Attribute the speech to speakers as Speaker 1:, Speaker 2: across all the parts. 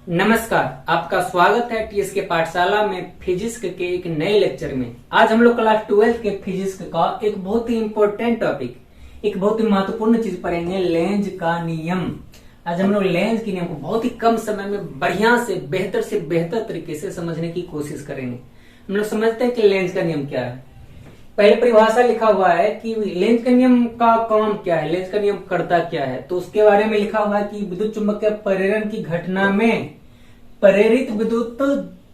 Speaker 1: नमस्कार, आपका स्वागत है टीएस के पाठशाला में फिजिक्स के एक नए लेक्चर में। आज हम लोग क्लास 12 के फिजिक्स का एक बहुत ही इंपॉर्टेंट टॉपिक, एक बहुत ही महत्वपूर्ण चीज पढ़ेंगे, लेंज का नियम। आज हम लोग लेंज के नियम को बहुत ही कम समय में बढ़िया से बेहतर तरीके से समझने की कोशिश करेंगे। हम लोग समझते हैं कि लेंज का नियम क्या है। पहले परिभाषा लिखा हुआ है कि लेंज का नियम का काम क्या है, लेंज का नियम करता क्या है। तो उसके बारे में लिखा हुआ है कि विद्युत चुंबकीय प्रेरण की घटना में प्रेरित विद्युत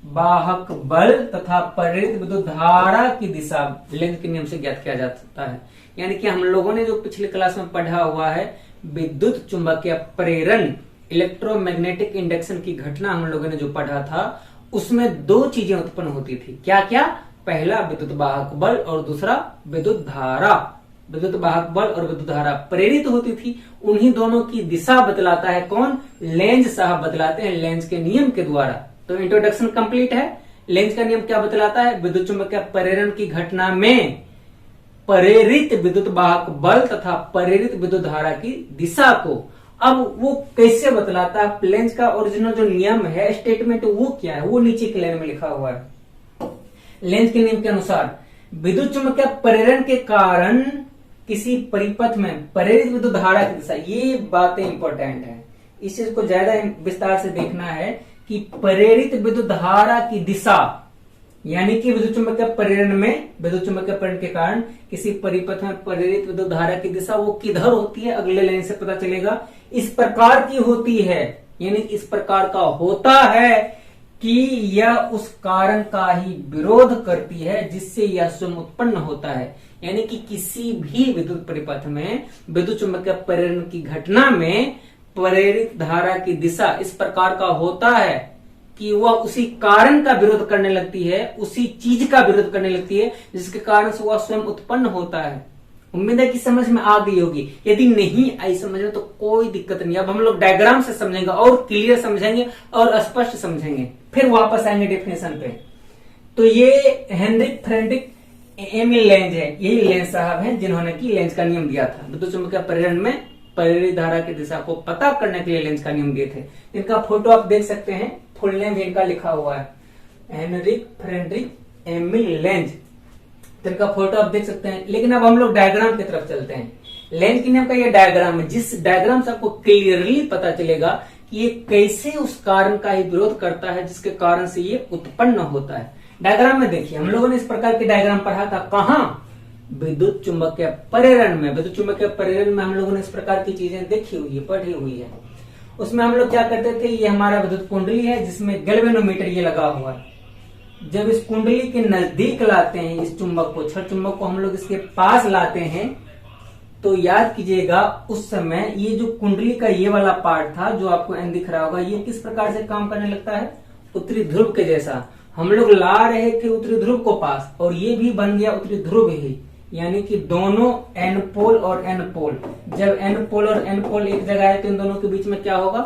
Speaker 1: वाहक बल तथा प्रेरित विद्युत धारा की दिशा लेंज के नियम से ज्ञात किया जा सकता है। यानी कि हम लोगों ने जो पिछले क्लास में पढ़ा हुआ है विद्युत चुंबकीय प्रेरण, इलेक्ट्रोमैग्नेटिक इंडक्शन की घटना हम लोगों ने जो पढ़ा था, उसमें दो चीजें उत्पन्न होती थी। क्या क्या? पहला विद्युत वाहक बल और दूसरा विद्युत धारा। विद्युत वाहक बल और विद्युत धारा प्रेरित होती थी, उन्हीं दोनों की दिशा बतलाता है कौन? लेंज साहब बतलाते हैं लेंज के नियम के द्वारा। तो इंट्रोडक्शन कंप्लीट है। लेंज का नियम क्या बतलाता है? विद्युत चुंबकीय प्रेरण की घटना में प्रेरित विद्युत वाहक बल तथा प्रेरित विद्युत धारा की दिशा को। अब वो कैसे बतलाता है? लेंज का ओरिजिनल जो नियम है, स्टेटमेंट, वो क्या है? वो नीचे की लाइन में लिखा हुआ है। लेंज के नियम के अनुसार विद्युत चुंबकीय प्रेरण के कारण किसी परिपथ में प्रेरित विद्युत धारा की दिशा, ये बातें इंपॉर्टेंट है, इस चीज को ज्यादा विस्तार से देखना है कि प्रेरित विद्युत धारा की दिशा, यानी कि विद्युत चुंबकीय प्रेरण में विद्युत चुंबकीय प्रेरण के कारण किसी परिपथ में प्रेरित विद्युत धारा की दिशा वो किधर होती है, अगले लाइन से पता चलेगा। इस प्रकार की होती है, यानी इस प्रकार का होता है कि यह उस कारण का ही विरोध करती है जिससे यह स्वयं उत्पन्न होता है। यानी कि किसी भी विद्युत परिपथ में विद्युत चुंबकीय प्रेरण की घटना में प्रेरित धारा की दिशा इस प्रकार का होता है कि वह उसी कारण का विरोध करने लगती है, उसी चीज का विरोध करने लगती है जिसके कारण से वह स्वयं उत्पन्न होता है। उम्मीद है कि समझ में आ गई होगी। यदि नहीं आई समझ में तो कोई दिक्कत नहीं। अब हम लोग डायग्राम से समझेंगे और क्लियर समझेंगे और स्पष्ट समझेंगे, फिर वापस आएंगे डेफिनेशन पे। तो ये हेनरिक फ्रेडरिक एमिल लेंज है, यही लेंज साहब हैं जिन्होंने की लेंज का नियम दिया था। विद्युत चुंबकीय प्रेरण में प्रेरित धारा की दिशा को पता करने के लिए लेंज का नियम दिए थे। इनका फोटो आप देख सकते हैं, फुल नेम भी इनका लिखा हुआ है, हेनरिक फ्रेडरिक एमिल लेंज। इनका फोटो आप देख सकते हैं। लेकिन अब हम लोग डायग्राम की तरफ चलते हैं। लेंज के नियम का ये डायग्राम है, जिस डायग्राम से आपको क्लियरली पता चलेगा कि ये कैसे उस कारण का ही विरोध करता है जिसके कारण से ये उत्पन्न होता है। डायग्राम में देखिए, हम लोगों ने इस प्रकार के डायग्राम पढ़ा था। कहाँ? विद्युत चुंबकीय प्रेरण में। विद्युत चुंबकीय प्रेरण में हम लोगों ने इस प्रकार की चीजें देखी हुई है, पढ़ी हुई है। उसमें हम लोग क्या करते थे, ये हमारा विद्युत कुंडली है जिसमें गैल्वेनोमीटर ये लगा हुआ है। जब इस कुंडली के नजदीक लाते हैं इस चुंबक को, छड़ चुंबक को हम लोग इसके पास लाते हैं, तो याद कीजिएगा उस समय ये जो कुंडली का ये वाला पार्ट था जो आपको एन दिख रहा होगा, ये किस प्रकार से काम करने लगता है? उत्तरी ध्रुव के जैसा। हम लोग ला रहे थे उत्तरी ध्रुव को पास, और ये भी बन गया उत्तरी ध्रुव ही, यानी कि दोनों एन पोल और एन पोल। जब एन पोल और एन पोल एक जगह है तो इन दोनों के बीच में क्या होगा?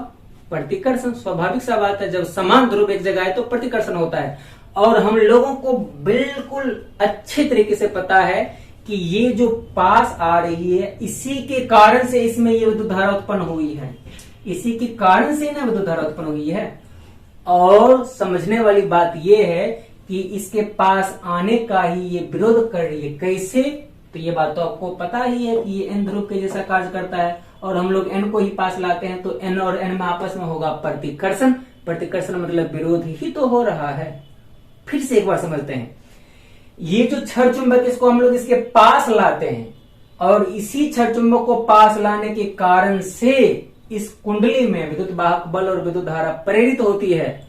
Speaker 1: प्रतिकर्षण। स्वाभाविक सा बात है, जब समान ध्रुव एक जगह है तो प्रतिकर्षण होता है। और हम लोगों को बिल्कुल अच्छे तरीके से पता है कि ये जो पास आ रही है, इसी के कारण से इसमें ये विद्युत धारा उत्पन्न हुई है, इसी के कारण से ना विद्युत धारा उत्पन्न हुई है। और समझने वाली बात ये है कि इसके पास आने का ही ये विरोध कर रही है। कैसे? तो ये बात तो आपको पता ही है कि ये एन ध्रुव के जैसा कार्य करता है, और हम लोग एन को ही पास लाते हैं तो एन और एन में आपस में होगा प्रतिकर्षण। प्रतिकर्षण मतलब विरोध ही तो हो रहा है। फिर से एक बार समझते हैं, ये जो छड़ चुंबक इसको हम लोग इसके पास लाते हैं, और इसी छड़ चुंबक को पास लाने के कारण से इस कुंडली में विद्युत वाहक बल और विद्युत धारा प्रेरित होती है,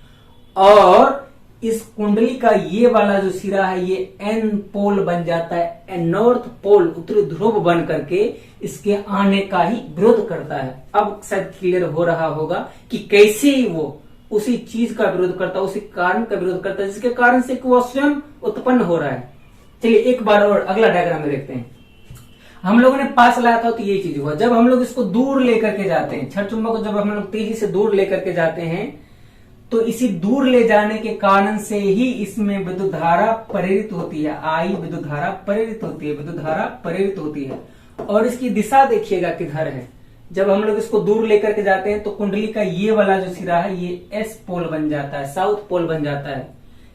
Speaker 1: और इस कुंडली का ये वाला जो सिरा है ये एन पोल बन जाता है, एन नॉर्थ पोल, उत्तरी ध्रुव बन करके इसके आने का ही विरोध करता है। अब शायद क्लियर हो रहा होगा कि कैसे वो उसी चीज का विरोध करता है, उसी कारण का विरोध करता है जिसके कारण से वो स्वयं उत्पन्न हो रहा है। चलिए एक बार और अगला डायग्राम में देखते हैं। हम लोगों ने पास लाया था तो ये चीज हुआ। जब हम लोग इसको दूर लेकर के जाते हैं, छड़ चुंबक को जब हम लोग तेजी से दूर लेकर के जाते हैं, तो इसी दूर ले जाने के कारण से ही इसमें विद्युत धारा प्रेरित होती है। आई विद्युत धारा प्रेरित होती है, विद्युत धारा प्रेरित होती है। और इसकी दिशा देखिएगा किधर है, जब हम लोग इसको दूर लेकर के जाते हैं तो कुंडली का ये वाला जो सिरा है ये एस पोल बन जाता है, साउथ पोल बन जाता है।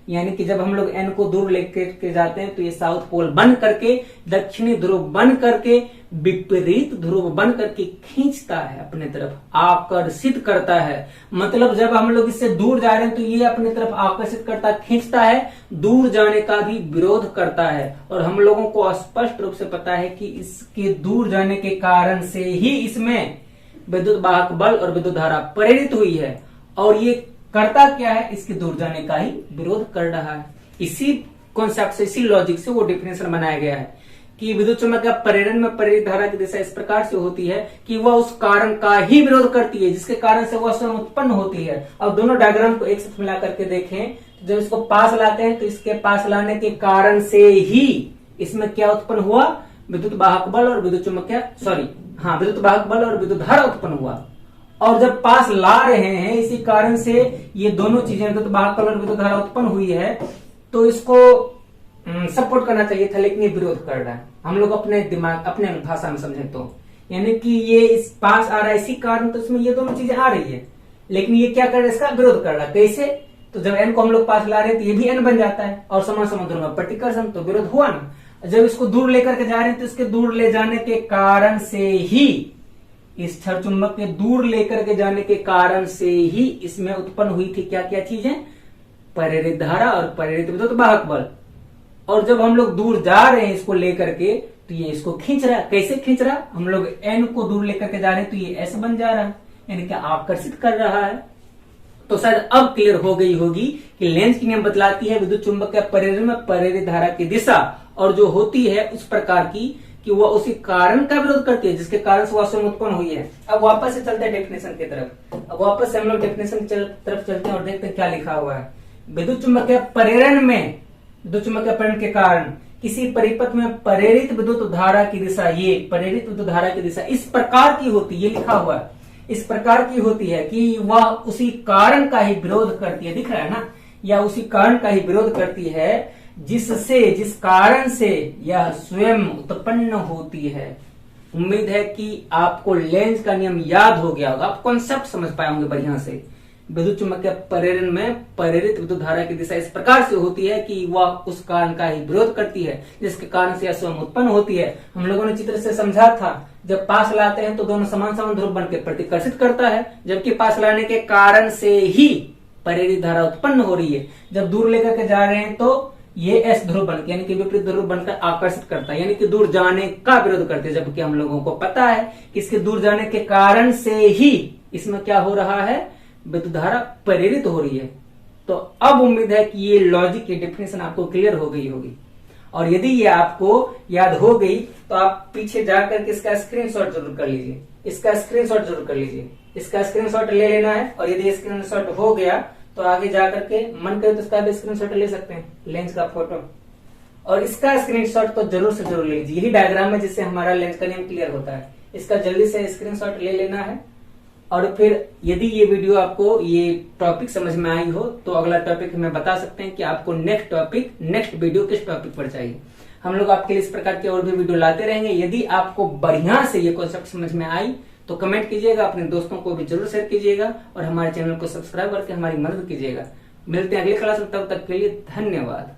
Speaker 1: यानी कि जब हम लोग एन को दूर लेकर के जाते हैं तो ये साउथ पोल बन करके, दक्षिणी ध्रुव बन करके, विपरीत ध्रुव बन करके खींचता है अपने तरफ, आकर्षित करता है। मतलब जब हम लोग इससे दूर जा रहे हैं तो ये अपने तरफ आकर्षित करता, खींचता है, दूर जाने का भी विरोध करता है। और हम लोगों को स्पष्ट रूप से पता है कि इसके दूर जाने के कारण से ही इसमें विद्युत वाहक बल और विद्युत धारा प्रेरित हुई है। और ये करता क्या है, इसके दूर जाने का ही विरोध कर रहा है। इसी कॉन्सेप्ट से, इसी लॉजिक से वो डिफिनेशन बनाया गया है कि विद्युत चुम्बक का प्रेरण में प्रेरित धारा की दिशा इस प्रकार से होती है कि वह उस कारण का ही विरोध करती है जिसके कारण से वह स्वयं उत्पन्न होती है। अब दोनों डायग्राम को एक साथ मिला करके देखें तो जब इसको पास लाते हैं तो इसके पास लाने के कारण से ही इसमें क्या उत्पन्न हुआ, विद्युत वाहक बल और विद्युत चुम्बकीय विद्युत वाहक बल और विद्युत धारा उत्पन्न हुआ। और जब पास ला रहे हैं इसी कारण से ये दोनों चीजें, विद्युत वाहक बल और विद्युत धारा उत्पन्न हुई है, तो इसको सपोर्ट करना चाहिए था, लेकिन ये विरोध कर रहा है। हम लोग अपने दिमाग, अपने भाषा में समझे तो, यानी कि ये इस पास आ रहा है इसी कारण, तो इसमें ये दोनों चीजें आ रही है, लेकिन ये क्या कर रहा है, इसका विरोध कर रहा है। कैसे? तो जब एन को हम लोग पास ला रहे हैं तो ये भी एन बन जाता है और समान समुद्र में प्रतिकर्षण, तो विरोध हुआ ना। जब इसको दूर लेकर के जा रहे हैं तो इसके दूर ले जाने के कारण से ही, इस क्षण चुंबक के दूर लेकर के जाने के कारण से ही इसमें उत्पन्न हुई थी क्या क्या चीजें, प्रेरित धारा और प्रेरित विद्युत वाहक बल। और जब हम लोग दूर जा रहे हैं इसको लेकर के तो ये इसको खींच रहा है। कैसे खींच रहा है, हम लोग एन को दूर लेकर के जा रहे हैं तो ये एस बन जा रहा है, यानी कि आकर्षित कर रहा है। तो शायद अब क्लियर हो गई होगी कि लेंज की नियम बतलाती है विद्युत चुंबक के प्रेरण में प्रेरित धारा की दिशा और जो होती है उस प्रकार की कि वह उसी कारण का विरोध करती है जिसके कारण से वह स्वयं उत्पन्न हुई है। अब वापस से चलते हैं डेफिनेशन की तरफ। अब वापस से हम लोग डेफिनेशन तरफ चलते हैं और देखते हैं क्या लिखा हुआ है। विद्युत चुंबकीय प्रेरण में, विद्युत चुंबकीय प्रेरण के कारण किसी परिपथ में प्रेरित विद्युत धारा की दिशा, ये प्रेरित विद्युत धारा की दिशा इस प्रकार की होती है, ये लिखा हुआ है, इस प्रकार की होती है कि वह उसी कारण का ही विरोध करती है, दिख रहा है ना, या उसी कारण का ही विरोध करती है जिससे, जिस कारण से यह स्वयं उत्पन्न होती है। उम्मीद है कि आपको लेंज का नियम याद हो गया होगा, आप कॉन्सेप्ट समझ पाए होंगे बढ़िया से। विद्युत चुंबकीय प्रेरण में प्रेरित विद्युत धारा की दिशा इस प्रकार से होती है कि वह उस कारण का ही विरोध करती है जिसके कारण से यह स्वयं उत्पन्न होती है। हम लोगों ने चित्र से समझा था, जब पास लाते हैं तो दोनों समान समान ध्रुव बनकर प्रतिकर्षित करता है, जबकि पास लाने के कारण से ही प्रेरित धारा उत्पन्न हो रही है। जब दूर लेकर के जा रहे हैं तो ये एस ध्रुव बनकर, यानी कि विपरीत ध्रुव बनकर आकर्षित करता है, यानी कि दूर जाने का विरोध करते हैं। जबकि हम लोगों को पता है कि इसके दूर जाने के कारण से ही इसमें क्या हो रहा है, विद्युत धारा प्रेरित हो रही है। तो अब उम्मीद है कि ये लॉजिक की डेफिनेशन आपको क्लियर हो गई होगी। और यदि ये आपको याद हो गई तो आप पीछे जाकर के इसका स्क्रीनशॉट जरूर कर लीजिए, इसका स्क्रीनशॉट जरूर कर लीजिए, इसका स्क्रीनशॉट ले लेना है। और यदि स्क्रीनशॉट हो गया तो आगे जाकर के मन करे तो इसका भी स्क्रीनशॉट ले सकते हैं, लेंस का फोटो, और इसका स्क्रीनशॉट तो जरूर से जरूर ले लीजिए। यही डायग्राम है जिससे हमारा लेंस का नियम क्लियर होता है। इसका जल्दी से स्क्रीनशॉट ले लेना है। और फिर यदि ये वीडियो आपको, ये टॉपिक समझ में आई हो तो अगला टॉपिक हमें बता सकते हैं कि आपको नेक्स्ट टॉपिक, नेक्स्ट वीडियो किस टॉपिक पर चाहिए। हम लोग आपके लिए इस प्रकार के और भी वीडियो लाते रहेंगे। यदि आपको बढ़िया से ये कॉन्सेप्ट समझ में आई तो कमेंट कीजिएगा, अपने दोस्तों को भी जरूर शेयर कीजिएगा और हमारे चैनल को सब्सक्राइब करके हमारी मदद कीजिएगा। मिलते हैं अगली क्लास में, तब तक के लिए धन्यवाद।